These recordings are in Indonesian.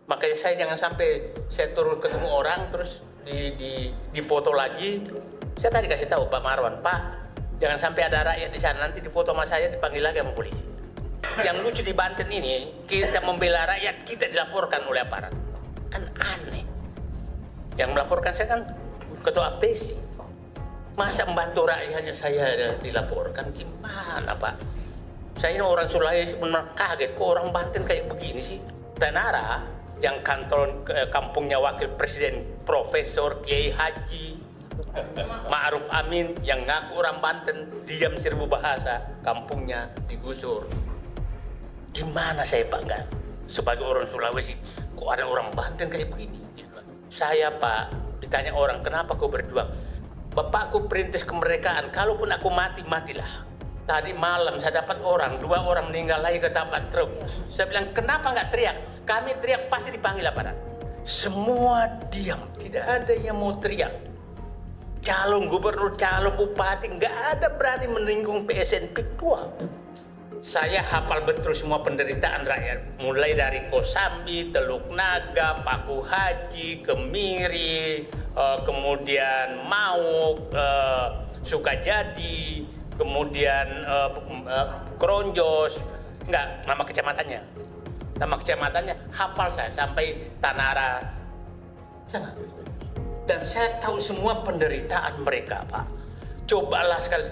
Makanya saya jangan sampai saya turun ketemu orang terus di foto lagi. Saya tadi kasih tahu Pak Marwan, Pak, jangan sampai ada rakyat di sana nanti di foto sama saya dipanggil lagi sama polisi. Yang lucu di Banten ini, kita membela rakyat, kita dilaporkan oleh aparat. Kan aneh. Yang melaporkan saya kan ketua APC. Masa membantu rakyatnya saya dilaporkan, gimana Pak? Saya ini orang Sulawesi benar kaget, kok orang Banten kayak begini sih? Tanara, yang kantor kampungnya wakil presiden Profesor Kiai Haji Ma'ruf Amin, yang ngaku orang Banten, diam 1000 bahasa, kampungnya digusur. Gimana saya Pak enggak? Sebagai orang Sulawesi, kok ada orang Banten kayak begini? Saya Pak, ditanya orang, kenapa kau berjuang? Bapakku perintis kemerdekaan, kalaupun aku mati, matilah. Tadi malam saya dapat 2 orang meninggal lagi ketabrak truk. Saya bilang, kenapa nggak teriak? Kami teriak pasti dipanggil aparat. Semua diam, tidak ada yang mau teriak. Calon gubernur, calon bupati, nggak ada berani menyinggung PSN PIK 2. Saya hafal betul semua penderitaan rakyat, mulai dari Kosambi, Teluk Naga, Paku Haji, Kemiri, kemudian Mauk, Sukajadi, kemudian Kronjos, enggak, nama kecamatannya hafal saya sampai Tanara. Dan saya tahu semua penderitaan mereka, Pak. Cobalah sekali,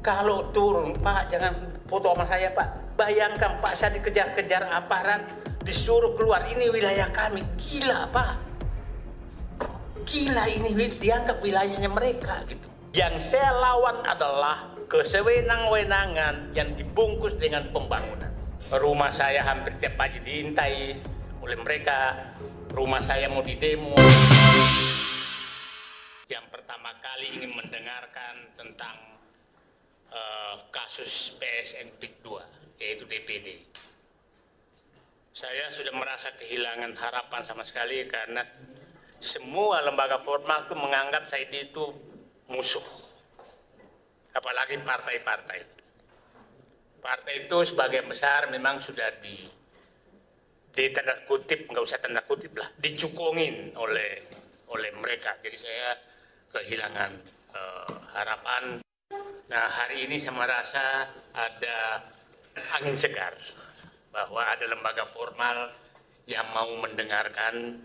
kalau turun, Pak, jangan foto sama saya, Pak. Bayangkan, Pak, saya dikejar-kejar aparat, disuruh keluar, ini wilayah kami. Gila, Pak. Gila, ini dianggap wilayahnya mereka, gitu. Yang saya lawan adalah kesewenang-wenangan yang dibungkus dengan pembangunan. Rumah saya hampir tiap pagi diintai oleh mereka. Rumah saya mau didemo. Yang pertama kali ingin mendengarkan tentang kasus PSN PIK 2, yaitu DPD. Saya sudah merasa kehilangan harapan sama sekali karena semua lembaga formal itu menganggap saya itu musuh. Apalagi partai-partai. Partai itu sebagian besar memang sudah di tanda kutip, nggak usah tanda kutip lah, dicukungin oleh mereka. Jadi saya kehilangan harapan. Nah, hari ini saya merasa ada angin segar bahwa ada lembaga formal yang mau mendengarkan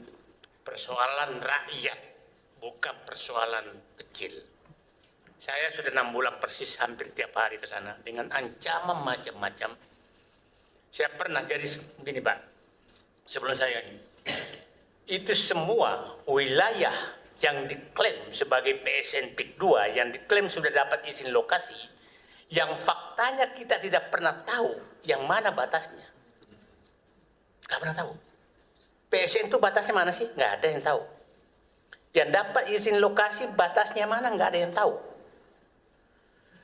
persoalan rakyat, bukan persoalan kecil. Saya sudah 6 bulan persis hampir tiap hari ke sana dengan ancaman macam-macam. Saya pernah jadi begini, Pak, sebelum saya ini. Itu semua wilayah yang diklaim sebagai PSN PIK 2, yang diklaim sudah dapat izin lokasi, yang faktanya kita tidak pernah tahu yang mana batasnya. Nggak pernah tahu. PSN itu batasnya mana sih? Nggak ada yang tahu. Yang dapat izin lokasi batasnya mana? Nggak ada yang tahu.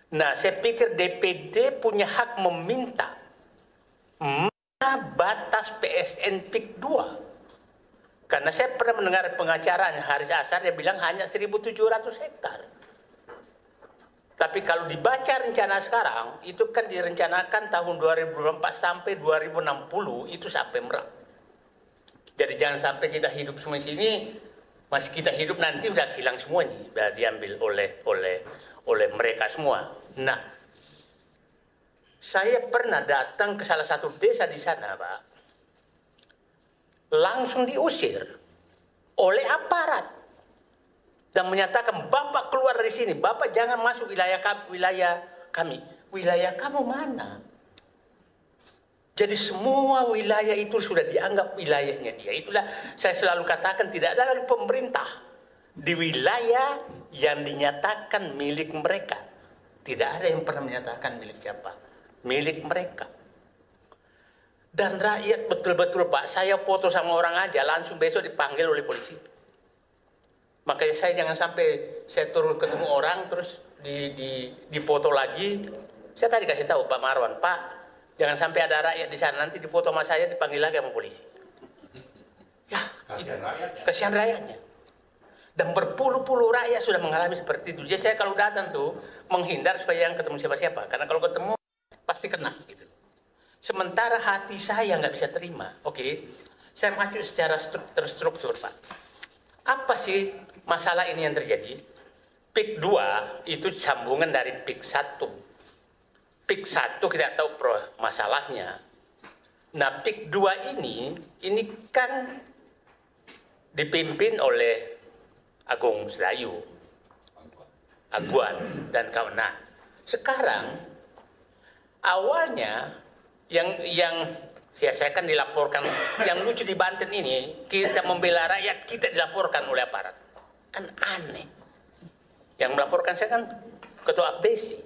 Nah, saya pikir DPD punya hak meminta mana batas PSN PIK 2. Karena saya pernah mendengar pengacaranya Haris Asar, dia bilang hanya 1.700 hektar. Tapi kalau dibaca rencana sekarang, itu kan direncanakan tahun 2024 sampai 2060, itu sampai Merak. Jadi jangan sampai kita hidup semua di sini, masih kita hidup nanti udah hilang semuanya, udah diambil oleh mereka semua. Nah, saya pernah datang ke salah satu desa di sana, Pak. Langsung diusir oleh aparat dan menyatakan, Bapak keluar dari sini, Bapak jangan masuk wilayah kami. Wilayah kamu mana? Jadi semua wilayah itu sudah dianggap wilayahnya dia. Itulah saya selalu katakan, tidak ada lagi pemerintah di wilayah yang dinyatakan milik mereka. Tidak ada yang pernah menyatakan milik siapa, milik mereka. Dan rakyat betul-betul, Pak, saya foto sama orang aja langsung besok dipanggil oleh polisi. Makanya saya jangan sampai saya turun ketemu orang terus di foto lagi. Saya tadi kasih tahu Pak Marwan, Pak, jangan sampai ada rakyat di sana nanti di foto sama saya dipanggil lagi sama polisi. Ya, kasihan rakyatnya. Dan berpuluh-puluh rakyat sudah mengalami seperti itu. Jadi saya kalau datang tuh menghindar supaya yang ketemu siapa-siapa, karena kalau ketemu pasti kena gitu. Sementara hati saya nggak bisa terima. Oke, Saya maju secara terstruktur, Pak. Apa sih masalah ini yang terjadi? PIK 2 itu sambungan dari PIK 1. PIK 1 kita tahu masalahnya. Nah, PIK 2 ini kan dipimpin oleh Agung Sedayu, Aguan dan kawan. Nah, sekarang awalnya yang saya kan dilaporkan, yang lucu di Banten ini, kita membela rakyat, kita dilaporkan oleh aparat. Kan aneh. Yang melaporkan saya kan ketua ABC.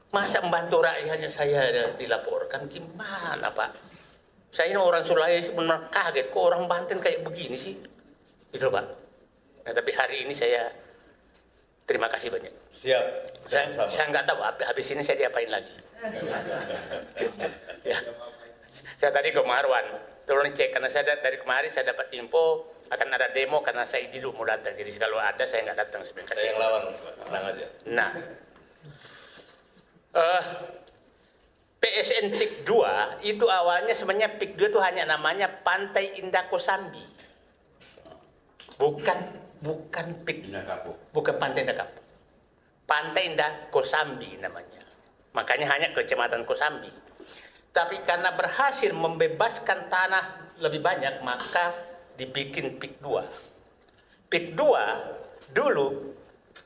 Masa membantu rakyatnya saya dilaporkan, gimana Pak? Saya orang Sulawesi benar kaget, kok orang Banten kayak begini sih? Gitu Pak. Nah, tapi hari ini saya terima kasih banyak. Siap. Saya nggak tahu habis ini saya diapain lagi. Ya. Saya tadi ke Marwan, turun cek karena saya dari kemarin saya dapat info akan ada demo karena saya dulu mau datang. Jadi kalau ada saya nggak datang sebenarnya. Saya yang lawan, tenang aja. Nah, PSN PIK 2 itu awalnya sebenarnya PIK 2 itu hanya namanya Pantai Indah Kosambi. Bukan PIK. Bukan Pantai Indah Kapuk. Pantai Indah Kosambi namanya. Makanya hanya Kecamatan Kosambi. Tapi karena berhasil membebaskan tanah lebih banyak, maka dibikin PIK 2. PIK 2 dulu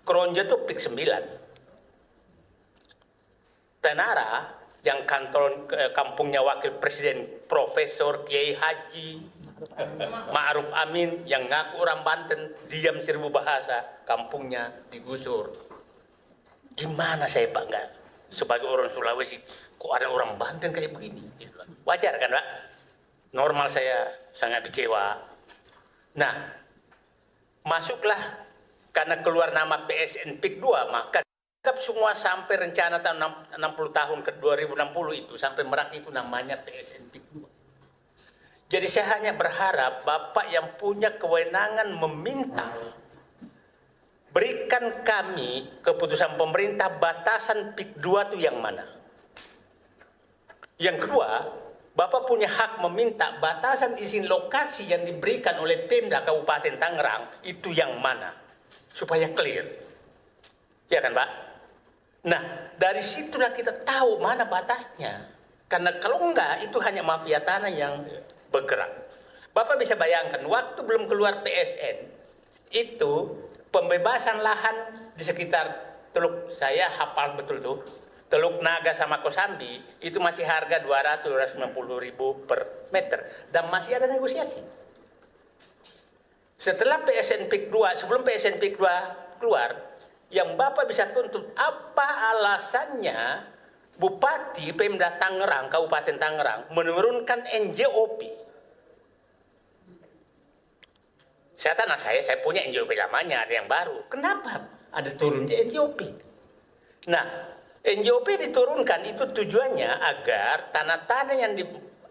Kronjo itu PIK 9. Tenara yang kantor kampungnya Wakil Presiden Profesor Kiai Haji Ma'ruf Amin yang ngaku orang Banten, diam 1000 bahasa, kampungnya digusur. Gimana saya Pak enggak sebagai orang Sulawesi, kok ada orang Banten kayak begini? Wajar kan Pak? Normal saya sangat kecewa. Nah, masuklah karena keluar nama PSN PIK 2, maka semua sampai rencana tahun 60 tahun ke 2060 itu, sampai Merak itu namanya PSN PIK 2. Jadi saya hanya berharap Bapak yang punya kewenangan meminta, berikan kami keputusan pemerintah batasan PIK 2 itu yang mana. Yang kedua, Bapak punya hak meminta batasan izin lokasi yang diberikan oleh Pemda Kabupaten Tangerang itu yang mana, supaya clear. Ya kan Pak? Nah, dari situlah kita tahu mana batasnya. Karena kalau enggak, itu hanya mafia tanah yang bergerak. Bapak bisa bayangkan, waktu belum keluar PSN, itu pembebasan lahan di sekitar Teluk, saya hafal betul tuh, Teluk Naga sama Kosambi, itu masih harga 290.000 per meter. Dan masih ada negosiasi. Setelah PSN PIK 2, sebelum PSN PIK 2 keluar, yang Bapak bisa tuntut, apa alasannya Bupati Pemda Tangerang, Kabupaten Tangerang, menurunkan NJOP? Saya tanah saya punya NJOP lamanya, ada yang baru. Kenapa ada turun di NJOP? Nah, NJOP diturunkan itu tujuannya agar tanah-tanah yang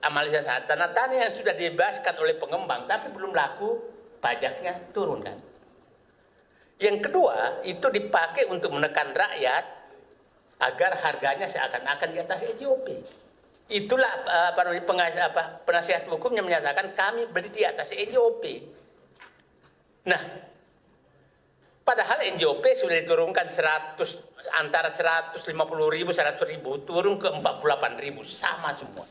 tanah-tanah yang sudah dibebaskan oleh pengembang tapi belum laku, pajaknya turunkan. Yang kedua, itu dipakai untuk menekan rakyat agar harganya seakan-akan di atas NJOP. Itulah penasihat hukumnya menyatakan kami beli di atas NJOP. Nah, padahal NJOP sudah diturunkan antara 150.000, 100.000 turun ke 48.000, sama semua.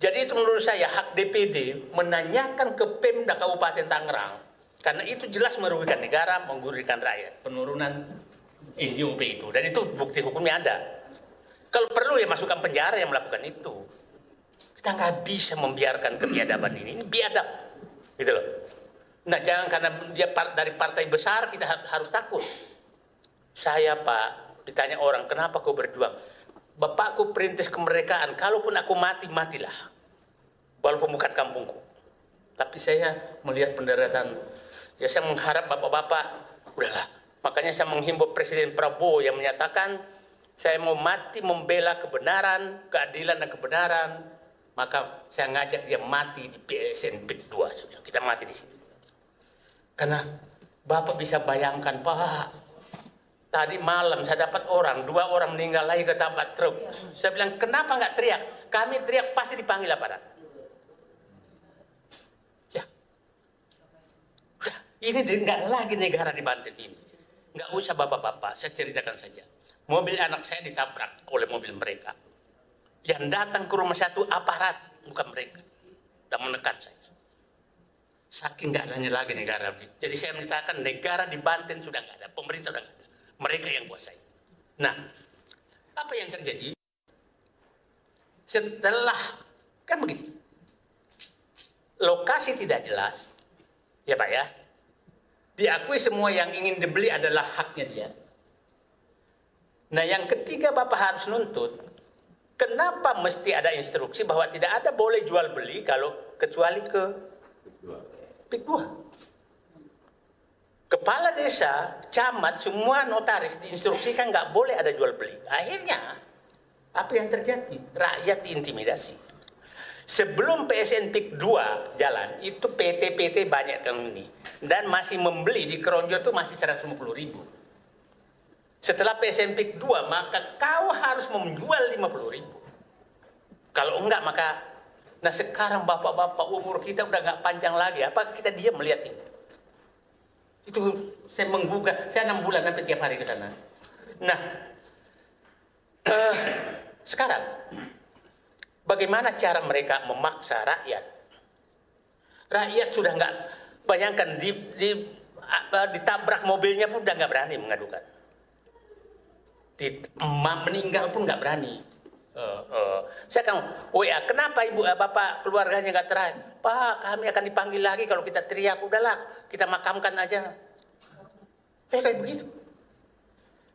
Jadi itu menurut saya hak DPD menanyakan ke Pemda Kabupaten Tangerang. Karena itu jelas merugikan negara, merugikan rakyat. Penurunan NJOP itu. Dan itu bukti hukumnya ada. Kalau perlu ya masukkan penjara yang melakukan itu. Kita nggak bisa membiarkan kebiadaban ini. Ini biadab. Gitu loh. Nah jangan karena dia dari partai besar kita harus takut. Saya Pak, ditanya orang, kenapa kau berjuang? Bapakku perintis kemerdekaan. Kalaupun aku mati, matilah. Walaupun bukan kampungku. Tapi saya melihat pendaratan. Ya saya mengharap bapak-bapak, udahlah. Makanya saya menghimbau Presiden Prabowo yang menyatakan, saya mau mati membela kebenaran, keadilan dan kebenaran. Maka saya ngajak dia mati di PSN PIK 2. Kita mati di situ. Karena Bapak bisa bayangkan, Pak, tadi malam saya dapat 2 orang meninggal lagi ketabrak truk. Saya bilang, kenapa nggak teriak? Kami teriak pasti dipanggil aparat. Ini nggak ada lagi negara di Banten ini. Nggak usah bapak-bapak, saya ceritakan saja. Mobil anak saya ditabrak oleh mobil mereka. Yang datang ke rumah satu aparat, bukan mereka. Dan menekan saya. Saking nggak adanya lagi negara. Jadi saya menyatakan negara di Banten sudah nggak ada. Pemerintah sudah nggak ada. Mereka yang kuasai. Nah, apa yang terjadi? Setelah, kan begini. Lokasi tidak jelas. Ya Pak ya. Diakui semua yang ingin dibeli adalah haknya dia. Nah yang ketiga Bapak harus nuntut, kenapa mesti ada instruksi bahwa tidak ada boleh jual beli kalau kecuali ke PIK 2. Kepala desa, camat, semua notaris diinstruksikan nggak boleh ada jual beli. Akhirnya apa yang terjadi? Rakyat diintimidasi. Sebelum PSN PIK 2 jalan, itu PT-PT banyak yang ini. Dan masih membeli di Keronjo itu masih 150.000. Setelah PSN PIK 2, maka kau harus menjual 50.000. Kalau enggak, maka... Nah sekarang bapak-bapak umur kita udah nggak panjang lagi. Apa kita diam melihat ini? Itu saya menggugat. Saya 6 bulan sampai tiap hari ke sana. Nah, sekarang... Bagaimana cara mereka memaksa rakyat? Rakyat sudah nggak, bayangkan ditabrak mobilnya pun udah nggak berani mengadukan. Meninggal pun nggak berani. Saya kan WA, kenapa ibu bapak keluarganya nggak terakhir? Pak, kami akan dipanggil lagi kalau kita teriak, udahlah kita makamkan aja. Kayak begitu.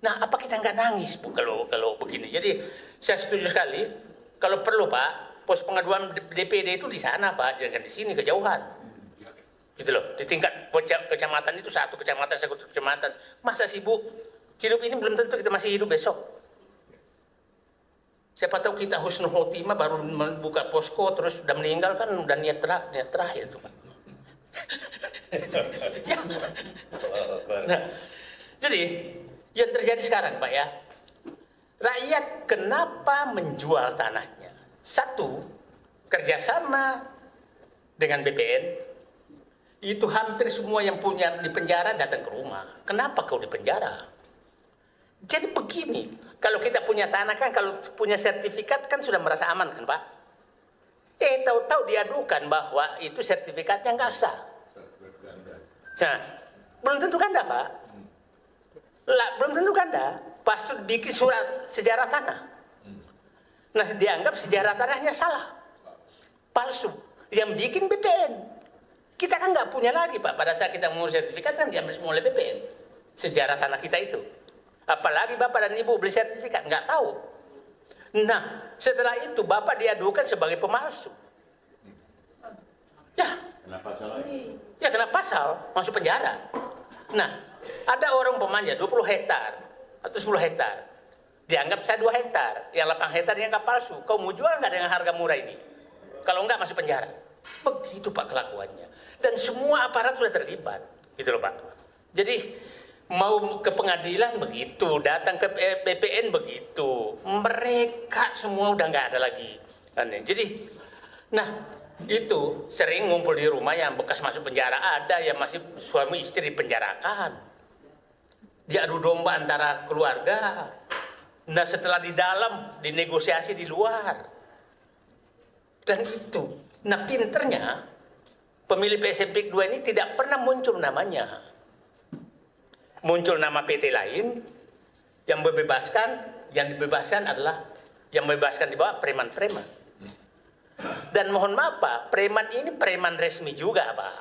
Nah, apa kita nggak nangis Bu kalau begini? Jadi saya setuju sekali. Kalau perlu Pak, pos pengaduan DPD itu di sana Pak, jangan di sini kejauhan. Gitu loh. Di tingkat kecamatan itu satu kecamatan, satu kecamatan. Masa sibuk hidup ini belum tentu kita masih hidup besok. Siapa tahu kita husnul khotimah baru membuka posko terus sudah meninggal kan udah niat terakhir itu Pak. Ya. Nah, jadi yang terjadi sekarang Pak ya. Rakyat kenapa menjual tanahnya? Satu, kerjasama dengan BPN. Itu hampir semua yang punya di penjara datang ke rumah. Kenapa kau di penjara? Jadi begini, kalau kita punya tanah kan, kalau punya sertifikat kan sudah merasa aman kan Pak? Tahu-tahu diadukan bahwa itu sertifikatnya nggak sah. Nah, belum tentu ganda Pak. Belum tentu ganda. Pas itu bikin surat sejarah tanah. Nah, dianggap sejarah tanahnya salah. Palsu. Yang bikin BPN. Kita kan nggak punya lagi, Pak. Pada saat kita mau sertifikat kan diambil semua oleh BPN. Sejarah tanah kita itu. Apalagi Bapak dan Ibu beli sertifikat. Nggak tahu. Nah, setelah itu Bapak diadukan sebagai pemalsu. Ya. Kena pasal lagi? Ya, kena pasal. Masuk penjara. Nah, ada orang pemanja 20 hektar. Atau 10 hektar. Dianggap saya 2 hektar. Yang 8 hektar dianggap palsu. Kau mau jual nggak dengan harga murah ini? Kalau nggak masuk penjara. Begitu Pak kelakuannya. Dan semua aparat sudah terlibat. Gitu loh Pak. Jadi mau ke pengadilan begitu. Datang ke BPN begitu. Mereka semua udah nggak ada lagi. Jadi, nah itu sering ngumpul di rumah yang bekas masuk penjara. Ada yang masih suami istri dipenjarakan. Diadu domba antara keluarga. Nah setelah di dalam dinegosiasi di luar. Dan itu. Nah pinternya pemilih PSN PIK 2 ini tidak pernah muncul namanya. Muncul nama PT lain yang membebaskan, yang dibebaskan adalah yang membebaskan di bawah preman-preman. Dan mohon maaf Pak, preman ini preman resmi juga Pak.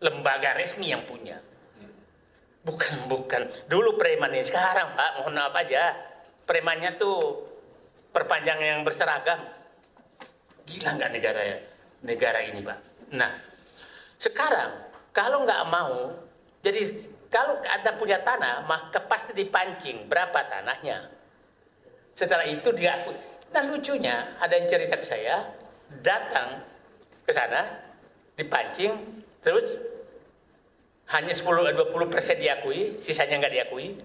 Lembaga resmi yang punya. Bukan. Dulu preman ini, sekarang Pak, mohon maaf aja. Premannya tuh perpanjangan yang berseragam. Gila nggak negara ini Pak? Nah, sekarang kalau nggak mau, jadi kalau ada punya tanah, maka pasti dipancing berapa tanahnya. Setelah itu diakui. Dan lucunya, ada yang cerita ke saya, datang ke sana, dipancing, terus hanya 10-20% diakui, sisanya nggak diakui.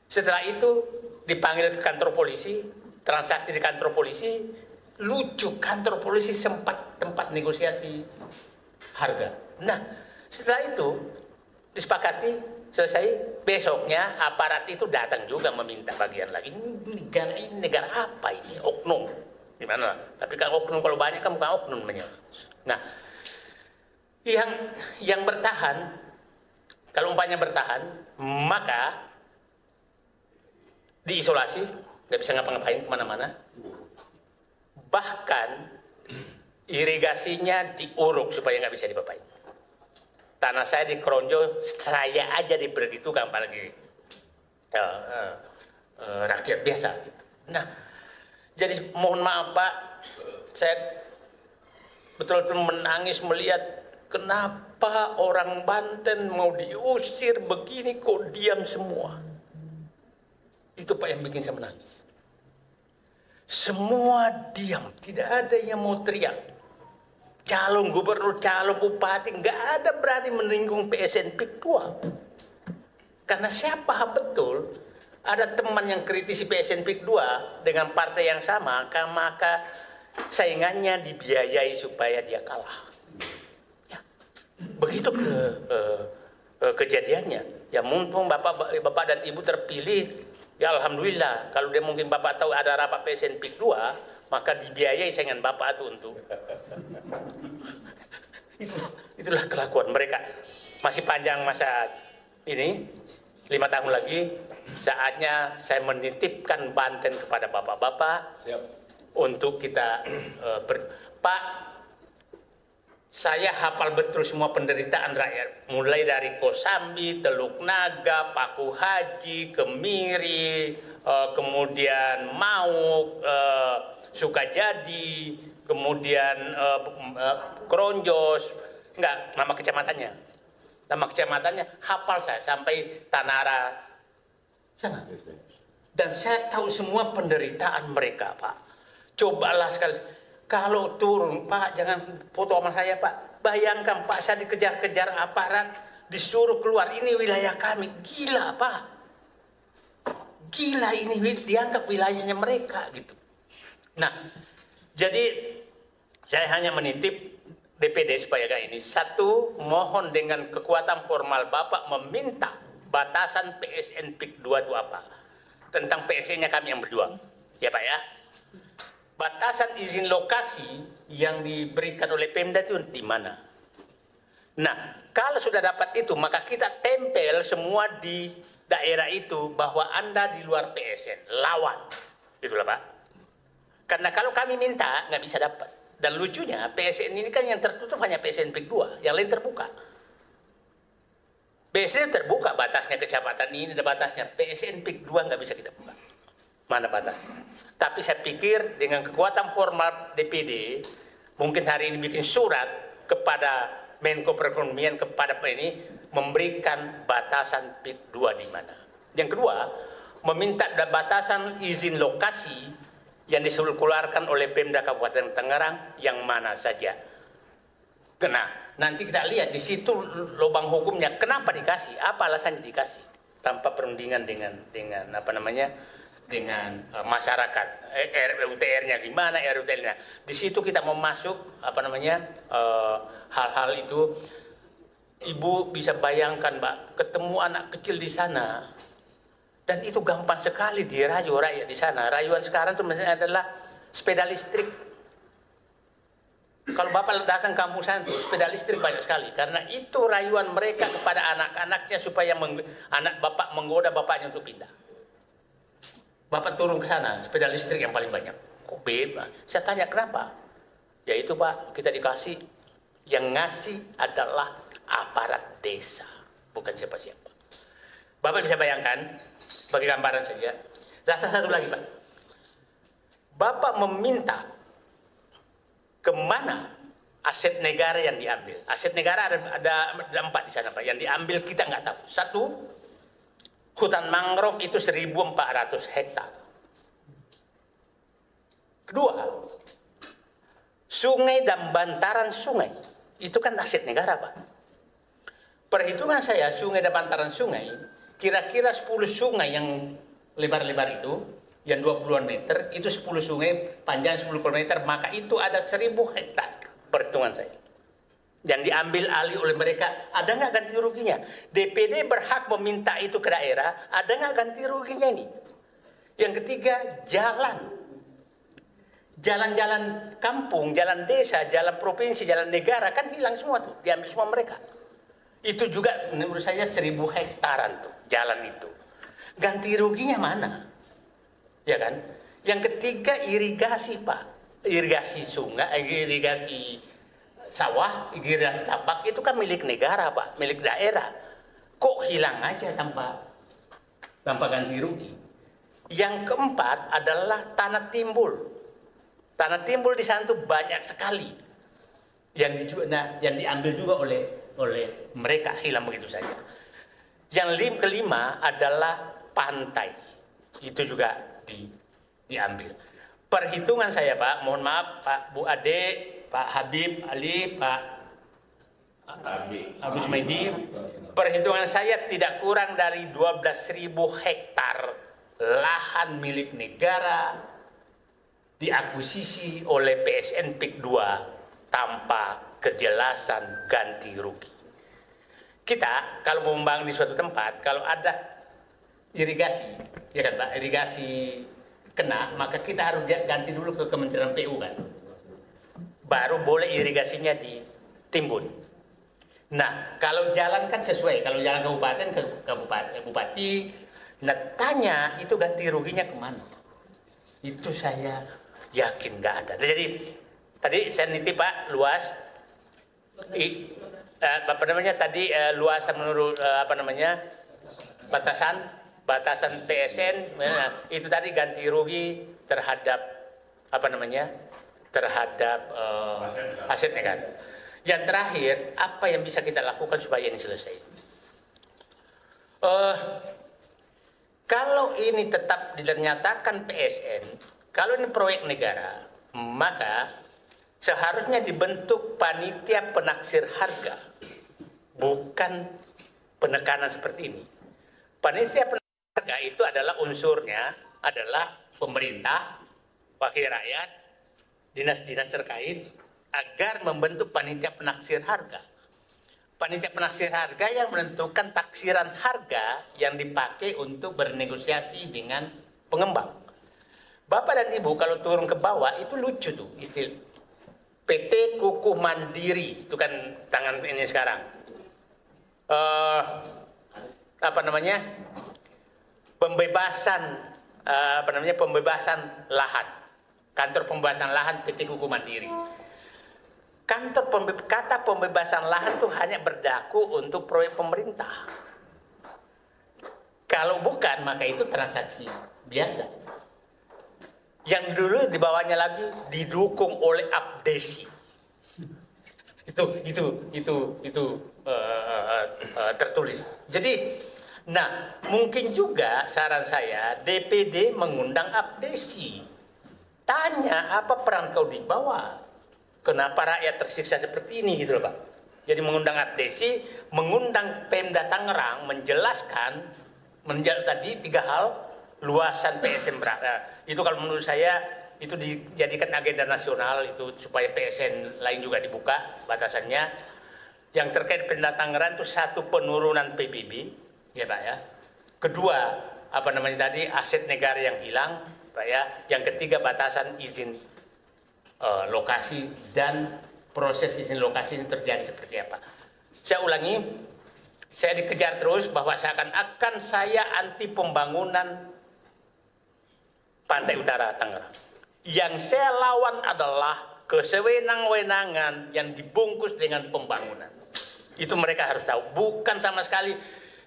Setelah itu dipanggil ke kantor polisi, transaksi di kantor polisi, lucu kantor polisi sempat tempat negosiasi harga. Nah, Setelah itu disepakati, selesai, besoknya aparat itu datang juga meminta bagian lagi. Ini negara apa ini? Oknum. Gimana? Tapi kalau oknum kalau banyak kan bukan oknum namanya. Nah, yang bertahan, kalau umpamanya bertahan, maka diisolasi, nggak bisa ngapa-ngapain kemana-mana. Bahkan irigasinya diuruk supaya nggak bisa dipapain. Tanah saya di Kronjo, saya aja dibergitukan, apalagi rakyat biasa. Nah, jadi mohon maaf Pak, saya betul-betul menangis melihat kenapa orang Banten mau diusir begini kok diam semua. Itu Pak yang bikin saya menangis. Semua diam, tidak ada yang mau teriak. Calon gubernur, calon bupati, nggak ada berani menyinggung PSN PIK 2. Karena saya paham betul, ada teman yang kritisi PSN PIK 2 dengan partai yang sama, maka saingannya dibiayai supaya dia kalah. Ya, begitu kejadiannya. Ya mumpung bapak dan ibu terpilih, ya alhamdulillah. Kalau dia mungkin bapak tahu ada rapat PSN PIK 2, maka dibiayai saingan bapak itu untuk itulah kelakuan mereka. Masih panjang masa ini, 5 tahun lagi saatnya saya menitipkan Banten kepada bapak-bapak. Siap. Untuk kita Pak, saya hafal betul semua penderitaan rakyat, mulai dari Kosambi, Teluk Naga, Paku Haji, Kemiri, kemudian Mauk, Sukajadi, kemudian Kronjos, enggak, nama kecamatannya hafal saya sampai Tanara sana. Dan saya tahu semua penderitaan mereka Pak. Cobalah sekali, kalau turun Pak, jangan foto sama saya Pak. Bayangkan Pak, saya dikejar-kejar aparat, disuruh keluar, ini wilayah kami. Gila Pak, gila, ini dianggap wilayahnya mereka gitu. Nah, jadi saya hanya menitip DPD supaya kayak ini. Satu, mohon dengan kekuatan formal Bapak meminta batasan PSN PIK 2 itu apa. Tentang PSN-nya kami yang berjuang. Ya Pak ya. Batasan izin lokasi yang diberikan oleh Pemda itu di mana. Nah, kalau sudah dapat itu, maka kita tempel semua di daerah itu bahwa Anda di luar PSN. Lawan. Itulah Pak. Karena kalau kami minta, nggak bisa dapat. Dan lucunya, PSN ini kan yang tertutup hanya PSN PIK 2, yang lain terbuka. PSN terbuka, batasnya kecamatan ini, ada batasnya. PSN PIK 2 nggak bisa kita buka. Mana batasnya? Tapi saya pikir dengan kekuatan formal DPD, mungkin hari ini bikin surat kepada Menko Perekonomian, kepada ini, memberikan batasan PIK 2 di mana. Yang kedua, meminta batasan izin lokasi yang dikeluarkan oleh Pemda Kabupaten Tangerang yang mana saja. Nah, nanti kita lihat di situ lubang hukumnya kenapa dikasih, apa alasannya dikasih tanpa perundingan dengan apa namanya, dengan masyarakat. RUTR-nya gimana, RUTR-nya. Di situ kita mau masuk apa namanya, hal-hal itu. Ibu bisa bayangkan Pak, ketemu anak kecil di sana. Dan itu gampang sekali dirayu rakyat di sana. Rayuan sekarang itu misalnya adalah sepeda listrik. Kalau Bapak datang kampung sana, sepeda listrik banyak sekali. Karena itu rayuan mereka kepada anak-anaknya supaya anak Bapak menggoda bapaknya untuk pindah. Bapak turun ke sana, sepeda listrik yang paling banyak. Kok bebas? Saya tanya kenapa? Ya itu Pak, kita dikasih. Yang ngasih adalah aparat desa, bukan siapa-siapa. Bapak bisa bayangkan, bagi gambaran saja. Satu lagi Pak, Bapak meminta kemana aset negara yang diambil. Aset negara ada 4 di sana Pak, yang diambil kita nggak tahu. Satu, hutan mangrove itu 1.400 hektar. Kedua, sungai dan bantaran sungai itu kan aset negara Pak. Perhitungan saya, sungai dan bantaran sungai, kira-kira 10 sungai yang lebar-lebar itu, yang 20-an meter, itu 10 sungai panjang 10 km, maka itu ada 1.000 hektar perhitungan saya. yang diambil alih oleh mereka, ada nggak ganti ruginya? DPD berhak meminta itu ke daerah, ada nggak ganti ruginya ini? Yang ketiga, jalan-jalan kampung, jalan desa, jalan provinsi, jalan negara kan hilang semua tuh, diambil semua mereka. Itu juga menurut saya 1000 hektaran tuh jalan itu. Ganti ruginya mana? Ya kan? Yang ketiga, irigasi Pak, irigasi sungai, irigasi sawah, irigasi tambak itu kan milik negara Pak, milik daerah. Kok hilang aja tanpa ganti rugi? Yang keempat adalah tanah timbul. Tanah timbul di sana tuh banyak sekali yang diambil juga oleh mereka, hilang begitu saja. Yang kelima adalah pantai, itu juga diambil. Perhitungan saya Pak, mohon maaf Pak, Bu Ade, Pak Habib Ali, Pak Agus Medi, perhitungan saya tidak kurang dari 12.000 hektar lahan milik negara diakuisisi oleh PSN PIK 2 tanpa kejelasan ganti rugi. Kita kalau mau membangun di suatu tempat, kalau ada irigasi, ya kan Pak, irigasi kena, maka kita harus ganti dulu ke Kementerian PU kan. Baru boleh irigasinya ditimbun. Nah, kalau jalan kan sesuai, kalau jalan kabupaten ke bupati, nah tanya itu ganti ruginya kemana? Itu saya yakin nggak ada. Jadi tadi saya nitip Pak luas, luasan menurut batasan PSN, itu tadi ganti rugi terhadap asetnya kan. Yang terakhir, apa yang bisa kita lakukan supaya ini selesai? Kalau ini tetap dinyatakan PSN, kalau ini proyek negara, maka seharusnya dibentuk panitia penaksir harga, bukan penekanan seperti ini. Panitia penaksir harga itu adalah unsurnya adalah pemerintah, wakil rakyat, dinas-dinas terkait, agar membentuk panitia penaksir harga. Panitia penaksir harga yang menentukan taksiran harga yang dipakai untuk bernegosiasi dengan pengembang. Bapak dan Ibu kalau turun ke bawah itu lucu tuh istilah PT Kukuh Mandiri, itu kan tangan ini sekarang. Pembebasan lahan. Kantor pembebasan lahan PT Kukuh Mandiri. Kata pembebasan lahan itu hanya berlaku untuk proyek pemerintah. Kalau bukan, maka itu transaksi biasa. Yang dulu di bawahnya lagi didukung oleh abdesi. Itu tertulis. Jadi, mungkin juga saran saya DPD mengundang abdesi. Tanya apa peran kau di bawah? Kenapa rakyat tersiksa seperti ini gitu loh Pak. Jadi mengundang abdesi, mengundang Pemda Tangerang menjelaskan tadi 3 hal, luasan PSN berapa. Itu kalau menurut saya itu dijadikan agenda nasional itu supaya PSN lain juga dibuka batasannya. Yang terkait Pemda Tangerang itu satu, penurunan PBB ya Pak ya. Kedua, aset negara yang hilang Pak ya. Yang ketiga, batasan izin lokasi dan proses izin lokasi ini terjadi seperti apa. Saya ulangi, saya dikejar terus bahwa seakan-akan saya anti pembangunan Pantai Utara Tangerang. Yang saya lawan adalah kesewenang-wenangan yang dibungkus dengan pembangunan. Itu mereka harus tahu. Bukan sama sekali,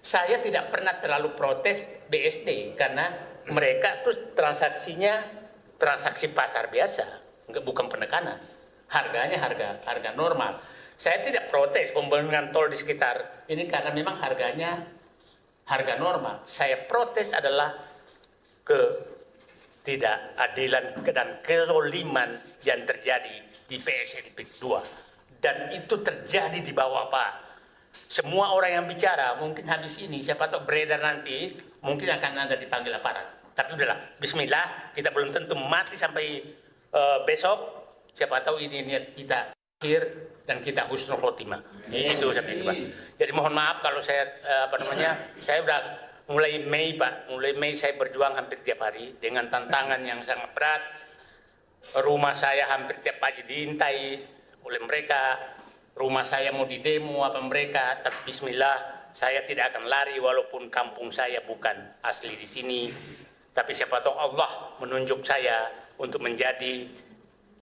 saya tidak pernah terlalu protes BSD karena mereka terus transaksinya transaksi pasar biasa. Bukan penekanan, harganya harga normal. Saya tidak protes pembangunan tol di sekitar ini karena memang harganya harga normal. Saya protes adalah ketidakadilan dan kezoliman yang terjadi di PSN PIK 2. Dan itu terjadi di bawah Pak. Semua orang yang bicara mungkin habis ini, siapa tahu beredar nanti, mungkin akan Anda dipanggil aparat. Tapi udahlah, bismillah, kita belum tentu mati sampai besok, siapa tahu ini niat kita akhir dan kita husnul khotimah. Itu saya pikir, Pak. Jadi mohon maaf kalau saya saya udah mulai Mei, Pak. Mulai Mei saya berjuang hampir tiap hari dengan tantangan yang sangat berat. Rumah saya hampir tiap pagi diintai oleh mereka. Rumah saya mau didemo apa mereka, tapi bismillah saya tidak akan lari walaupun kampung saya bukan asli di sini. Tapi siapa tahu Allah menunjuk saya untuk menjadi